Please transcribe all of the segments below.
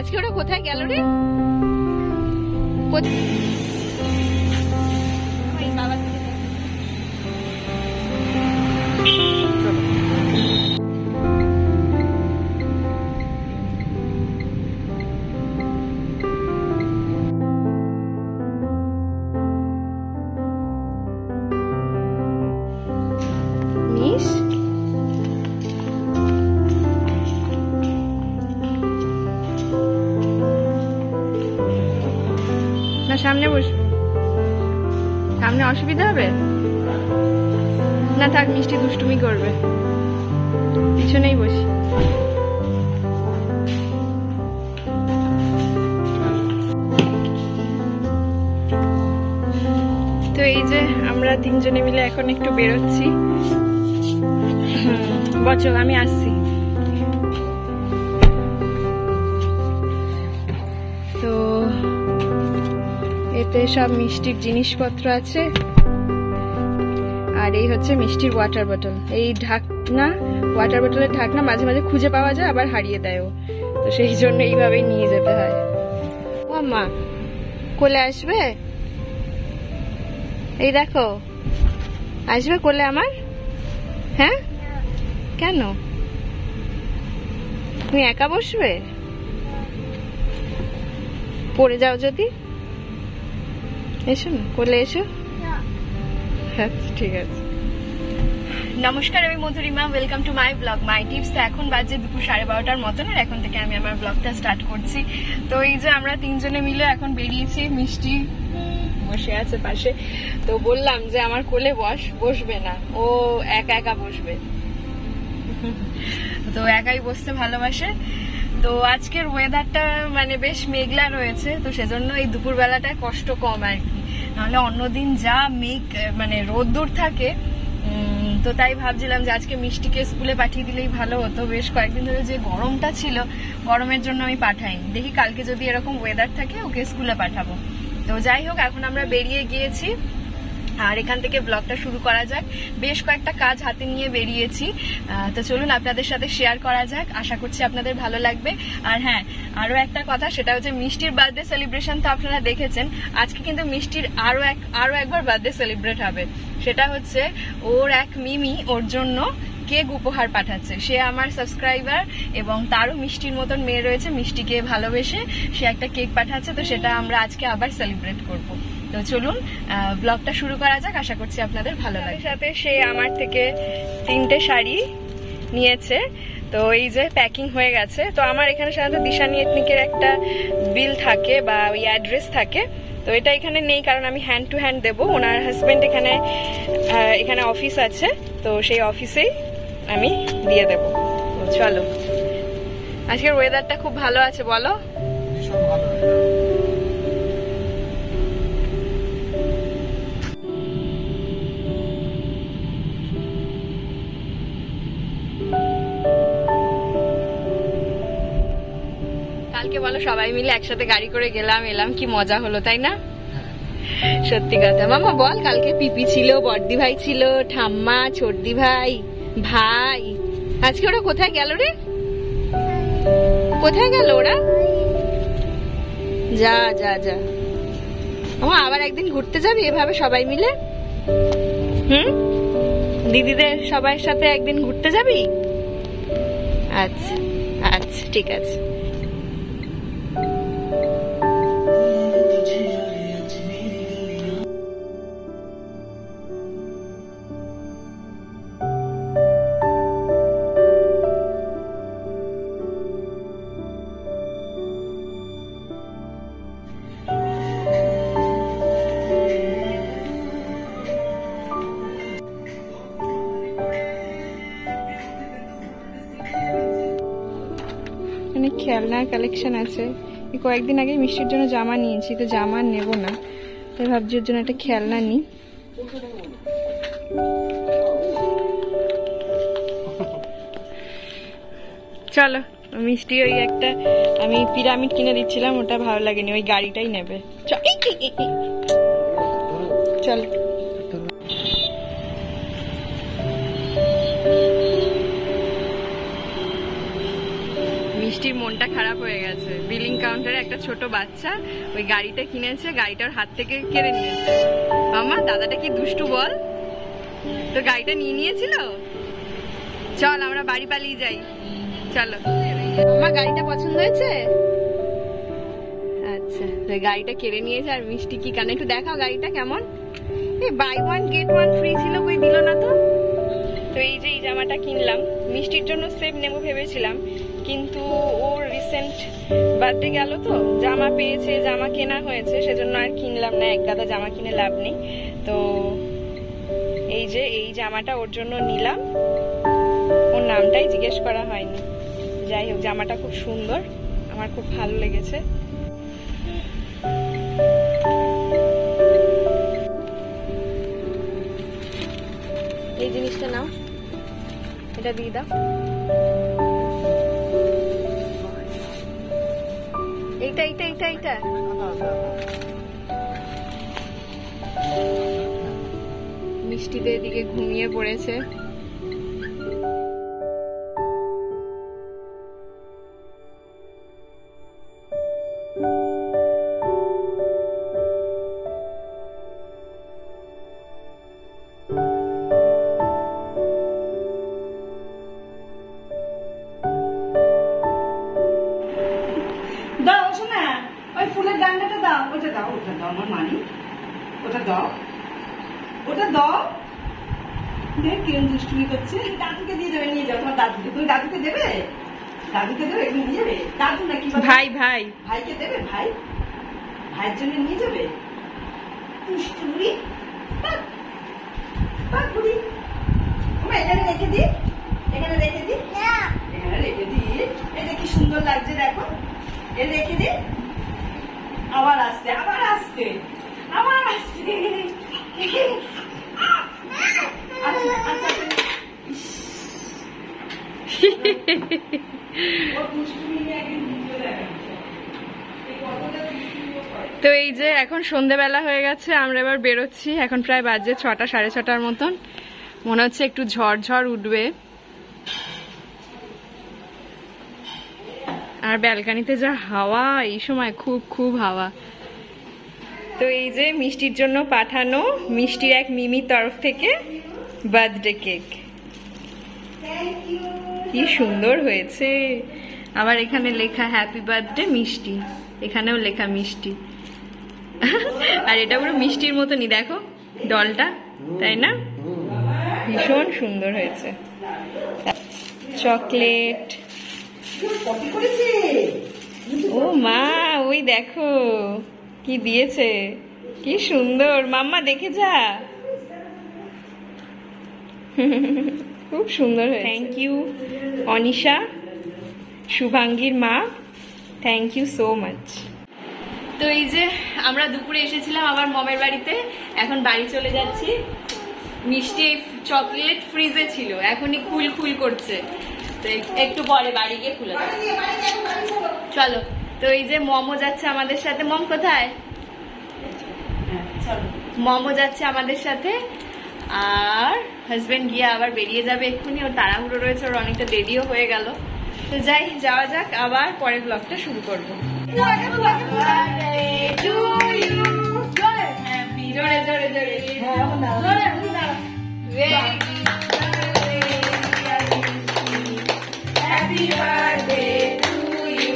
আজকে ওরা কোথায় গেল রে? সামনে বসবো, সামনে অসুবিধা হবে না? থাক, মিষ্টি দুষ্টুমি করবে, পিছনেই বসি। তো এই যে আমরা তিনজনে মিলে এখন একটু বেরোচ্ছি। বচো, আমি আসছি। তো এতে সব মিষ্টির জিনিসপত্র আছে, আর এই হচ্ছে মিষ্টির ওয়াটার বটল। এই ঢাকনা, ওয়াটার বটলের ঢাকনা মাঝে মাঝে খুঁজে পাওয়া যায়, আবার হারিয়ে দেয়ও, তো সেই জন্য এইভাবেই নিয়ে যেতে হয়। ও মা, কোলে আসবে? এই দেখো, আসবে কোলে আমার? হ্যাঁ, কেন? তুমি একা বসবে? পড়ে যাও যদি। এসো না, কোলে এসো। হ্যাঁ, ঠিক আছে। নমস্কার, আমি Madhurima, welcome to my blog my tips. তো এখন বাজে দুপুর 12:30 মতন, আর এখন থেকে আমি আমার ব্লগটা স্টার্ট করছি। তো এই যে আমরা তিনজনে মিলে এখন বেরিয়েছি, মিষ্টি বসে আছে পাশে। তো বললাম যে আমার কোলে বসবে না, ও একা একা বসবে, তো একাই বসতে ভালোবাসে। তো আজকের ওয়েদারটা মানে বেশ মেঘলা রয়েছে, তো সেজন্য এই দুপুর বেলাটায় কষ্ট কম আর কি, নাহলে অন্যদিন যা মেঘ মানে রোদ্দুর থাকে। তো তাই ভাবছিলাম যে আজকে মিষ্টিকে স্কুলে পাঠিয়ে দিলেই ভালো হতো। বেশ কয়েকদিন ধরে যে গরমটা ছিল, গরমের জন্য আমি পাঠাইনি। দেখি কালকে যদি এরকম ওয়েদার থাকে ওকে স্কুলে পাঠাবো। তো যাই হোক, এখন আমরা বেরিয়ে গিয়েছি, আর এখান থেকে ব্লগটা শুরু করা যাক। বেশ কয়েকটা কাজ হাতে নিয়ে বেরিয়েছি, তো চলুন আপনাদের সাথে শেয়ার করা যাক। আশা করছি আপনাদের ভালো লাগবে। আর হ্যাঁ, আরো একটা কথা, সেটা হচ্ছে মিষ্টির বার্থডে সেলিব্রেশন তো আপনারা দেখেছেন। আজকে কিন্তু মিষ্টির আরো একবার বার্থডে সেলিব্রেট হবে। সেটা হচ্ছে ওর এক মিমি ওর জন্য কেক উপহার পাঠাচ্ছে। সে আমার সাবস্ক্রাইবার এবং তারও মিষ্টির মতন মেয়ে রয়েছে, মিষ্টিকে ভালোবেসে সে একটা কেক পাঠাচ্ছে। তো সেটা আমরা আজকে আবার সেলিব্রেট করব। তো চলুন ব্লগটা শুরু করা যাক, আশা করছি আপনাদের ভালো লাগে। সাথে সে আমার থেকে 3টে শাড়ি নিয়েছে, তো এই যে প্যাকিং হয়ে গেছে। তো আমার এখানে সাধারণত দিশানি এথনিকের একটা বিল থাকে বা ওই অ্যাড্রেস থাকে, তো এটা এখানে নেই কারণ আমি হ্যান্ড টু হ্যান্ড দেবো। ওনার হাজবেন্ড এখানে অফিস আছে, তো সেই অফিসেই আমি দিয়ে দেবো। চলো, আজকের ওয়েদারটা খুব ভালো আছে, বলো? কালকে বলো সবাই মিলে একসাথে গাড়ি করে গেলাম, এলাম, কি মজা হলো, তাই না? সত্যি কথা। মামা বল, কালকে পিপি ছিল, বড়দি ভাই ছিল, ঠাম্মা, ছোটদি ভাই, ভাই। আজকে ওরা কোথায় গেল রে? কোথায় গেল ওরা? যা যা যা, মামা আবার একদিন ঘুরতে যাবি এভাবে সবাই মিলে? দিদিদের সবার সাথে একদিন ঘুরতে যাবি? আচ্ছা আচ্ছা, ঠিক আছে। খেলনার কালেকশন আছে। কয়েকদিন আগে মিষ্টির জন্য জামা নিয়েছি, তো জামা নেব না, তাই ভাবছি ওর জন্য একটা খেলনা নিই। চলো, মিষ্টি ওই একটা আমি পিরামিড কিনে দিচ্ছিলাম, ওটা ভালো লাগেনি, ওই গাড়িটাই নেবে। চলো, মিষ্টির মনটা খারাপ হয়ে গেছে। বিলিং কাউন্টারে একটা ছোট বাচ্চা ওই গাড়িটা কিনেছে, গাড়িটার হাত থেকে কেড়ে নিয়েছে। মামা দাদাটা কি দুষ্টু বল, তো গাড়িটা নিয়ে নিয়েছিল। চল আমরা বাড়ি পালিয়ে যাই, চলো। মামা গাড়িটা পছন্দ হয়েছে? আচ্ছা, গাড়িটা কেড়ে নিয়েছে। আর মিষ্টি কি কানে একটু দেখাও গাড়িটা কেমন। এই বাই 1 get 1 ফ্রি ছিল, কই দিল না তো। তো এই যে এই জামাটা কিনলাম, মিষ্টির জন্য সেভ নেবো ভেবেছিলাম, কিন্তু ওর রিসেন্ট বার্থডে গেল তো, জামা পেয়েছে, জামা কেনা হয়েছে, সেজন্য আর কিনলাম না। এক গাদা জামা কিনে লাভ নেই। তো এই যে এই জামাটা ওর জন্য নিলাম, ওর নামটাই জিজ্ঞেস করা হয়নি। যাই হোক, জামাটা খুব সুন্দর, আমার খুব ভালো লেগেছে। এই জিনিসটা নাও, এটা দিয়ে দাও। এইটা এইটা এইটা এইটা মিষ্টিতে এদিকে ঘুমিয়ে পড়েছে। দাও শোনা, ওই ফুলের ডান্ডাটা দাও, ওটা দাও, ওটা দাও আমার মানি, ওটা দাও, ওটা দাও। দেখ কিরম দুষ্টুমি করছে। দাদুকে দিয়ে দেবে, নিয়ে যাও তোমার দাদুকে। তুমি দাদুকে দেবে, দাদুকে দেবে, এগুলো নিয়ে যাবে। দাদু নাকি ভাই ভাই ভাইকে দেবে, ভাই ভাইয়ের জন্য নিয়ে যাবে। দুষ্টুমি এখানে রেখে দিই, এখানে রেখে দিই, এখানে রেখে দিই। এটা কি সুন্দর লাগছে দেখো, এটা রেখে দিই। আবার আসছে, আবার আসছে, আবার আসছে। তো এই যে এখন সন্ধ্যেবেলা হয়ে গেছে, আমরা এবার বেরোচ্ছি। এখন প্রায় বাজে 6টা, 6:30 মতন। মনে হচ্ছে একটু ঝড় ঝড় উঠবে। আর ব্যালকানিতে যা হাওয়া এই সময়, খুব খুব হাওয়া। তো এই যে মিষ্টির জন্য পাঠানো, মিষ্টির এক মিমির তরফ থেকে বার্থডে কেক, কি সুন্দর হয়েছে। আবার এখানে লেখা হ্যাপি বার্থডে মিষ্টি, এখানেও লেখা মিষ্টি। আর এটা পুরো মিষ্টির মতনই, দেখো ডলটা, তাই না? ভীষণ সুন্দর হয়েছে। চকলেট, ও মা ওই দেখো কি দিয়েছে, কি সুন্দর। মাম্মা দেখে যা, খুব সুন্দর হয়েছে। থ্যাংক ইউ অনিশা, শুভাঙ্গীর মা, থ্যাংক ইউ সো মাচ। তো এই যে আমরা দুপুরে এসেছিলাম আবার মমের বাড়িতে, এখন বাড়ি চলে যাচ্ছি। মিষ্টি চকলেট ফ্রিজে ছিল, এখনই খুল খুল করছে, তো একটু পরে বাড়ি গিয়ে খুলে দেবো। চলো। তো এই যে মমও যাচ্ছে আমাদের সাথে। মম কোথায়? মমও যাচ্ছে আমাদের সাথে, আর হাজবেন্ড গিয়ে আবার বেরিয়ে যাবে এক্ষুনি। ওর তাড়াহুড়ো রয়েছে, ওর অনেকটা দেরিও হয়ে গেল। তো যাই, যাওয়া যাক, আবার পরের ব্লগটা শুরু করবো। জোরে জোরে জোরে Happy birthday to you.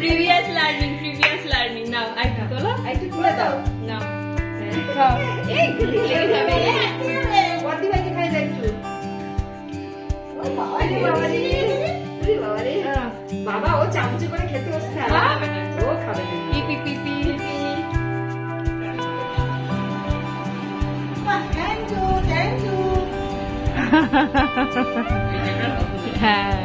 Previous learning. Now, I tolo. I took it out. Now. Hey, good. What do I get my leg to? বাবা ও চামচে করে খেতে বসছে, ও খাবে না। পিপি পিপি থ্যাংক ইউ। হ্যাঁ,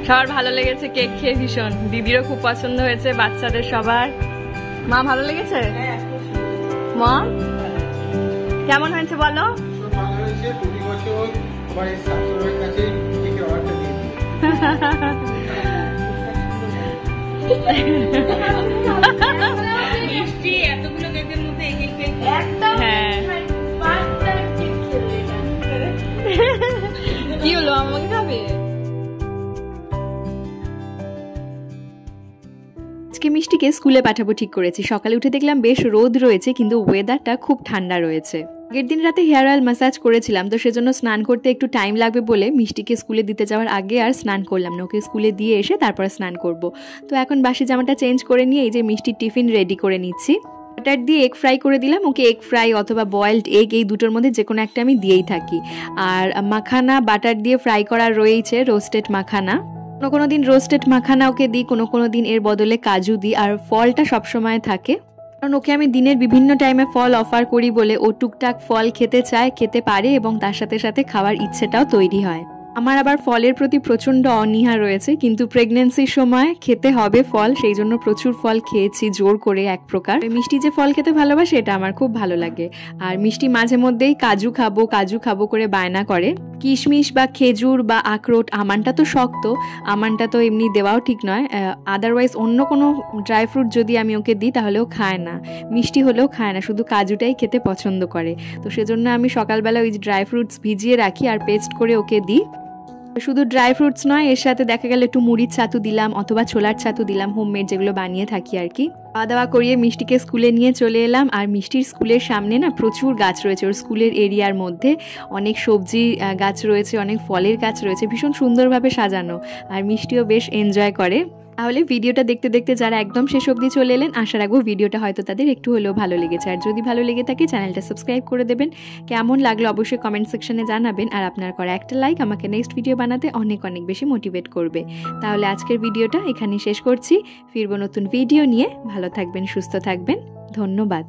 সবার ভালো লেগেছে কেক খেয়ে, ভীষণ। দিদিরও খুব পছন্দ হয়েছে, বাচ্চাদের সবার। মা ভালো লেগেছে? মা কেমন হয়েছে বলো? প্রতি বছর আবার এই শাশুড়ির কাছে থেকে অর্ডার দিয়ে মিষ্টি এতগুলো কেকের মধ্যে এক কেক একদম কি হলো আমাকে খাবে? আজকে মিষ্টিকে স্কুলে পাঠাবো ঠিক করেছি। সকালে উঠে দেখলাম বেশ রোদ রয়েছে, কিন্তু ওয়েদারটা খুব ঠান্ডা রয়েছে। আগের দিন রাতে হেয়ার অয়েল ম্যাসাজ করেছিলাম, তো সেজন্য স্নান করতে একটু টাইম লাগবে বলে মিষ্টিকে স্কুলে দিতে যাওয়ার আগে আর স্নান করলাম না, ওকে স্কুলে দিয়ে এসে তারপর স্নান করব। তো এখন বাসি জামাটা চেঞ্জ করে নিয়ে এই যে মিষ্টির টিফিন রেডি করে নিচ্ছি। বাটার দিয়ে এগ ফ্রাই করে দিলাম ওকে। এগ ফ্রাই অথবা বয়েলড এগ এই দুটোর মধ্যে যে কোনো একটা আমি দিয়েই থাকি। আর মাখানা বাটার দিয়ে ফ্রাই করা রয়েছে, রোস্টেড মাখানা। কোনো দিন রোস্টেড মাখানা ওকে দিই, কোনো দিন এর বদলে কাজু দিই। আর ফলটা সবসময় থাকে, কারণ ওকে আমি দিনের বিভিন্ন টাইমে ফল অফার করি বলে ও টুকটাক ফল খেতে চায়, খেতে পারে এবং তার সাথে সাথে খাওয়ার ইচ্ছেটাও তৈরি হয়। আমার আবার ফলের প্রতি প্রচণ্ড অনীহা রয়েছে, কিন্তু প্রেগনেন্সির সময় খেতে হবে ফল, সেই জন্য প্রচুর ফল খেয়েছি জোর করে এক প্রকার। মিষ্টি যে ফল খেতে ভালোবাসে এটা আমার খুব ভালো লাগে। আর মিষ্টি মাঝে মধ্যেই কাজু খাবো করে বায়না করে। কিশমিশ বা খেজুর বা আখরোট, আমানটা তো শক্ত, আমানটা তো এমনি দেওয়াও ঠিক নয়। আদারওয়াইজ অন্য কোনো ড্রাই ফ্রুট যদি আমি ওকে দিই তাহলেও খায় না, মিষ্টি হলেও খায় না, শুধু কাজুটাই খেতে পছন্দ করে। তো সেজন্য আমি সকালবেলা ওই ড্রাই ফ্রুটস ভিজিয়ে রাখি আর পেস্ট করে ওকে দিই। শুধু ড্রাই ফ্রুটস নয়, এর সাথে দেখা গেল একটু মুড়ির ছাতু দিলাম অথবা ছোলার ছাতু দিলাম, হোমমেড যেগুলো বানিয়ে থাকি আর কি। খাওয়া দাওয়া করিয়ে মিষ্টিকে স্কুলে নিয়ে চলে এলাম। আর মিষ্টির স্কুলের সামনে না প্রচুর গাছ রয়েছে, ওর স্কুলের এরিয়ার মধ্যে অনেক সবজি গাছ রয়েছে, অনেক ফলের গাছ রয়েছে, ভীষণ সুন্দরভাবে সাজানো। আর মিষ্টিও বেশ এনজয় করে। তাহলে ভিডিওটা দেখতে দেখতে যারা একদম শেষ অবধি চলে এলেন, আশা রাখবো ভিডিওটা হয়তো তাদের একটু হলেও ভালো লেগেছে। আর যদি ভালো লেগে থাকে চ্যানেলটা সাবস্ক্রাইব করে দেবেন। কেমন লাগলো অবশ্যই কমেন্ট সেকশনে জানাবেন। আর আপনার করা একটা লাইক আমাকে নেক্সট ভিডিও বানাতে অনেক অনেক বেশি মোটিভেট করবে। তাহলে আজকের ভিডিওটা এখানেই শেষ করছি, ফিরবো নতুন ভিডিও নিয়ে। ভালো থাকবেন, সুস্থ থাকবেন, ধন্যবাদ।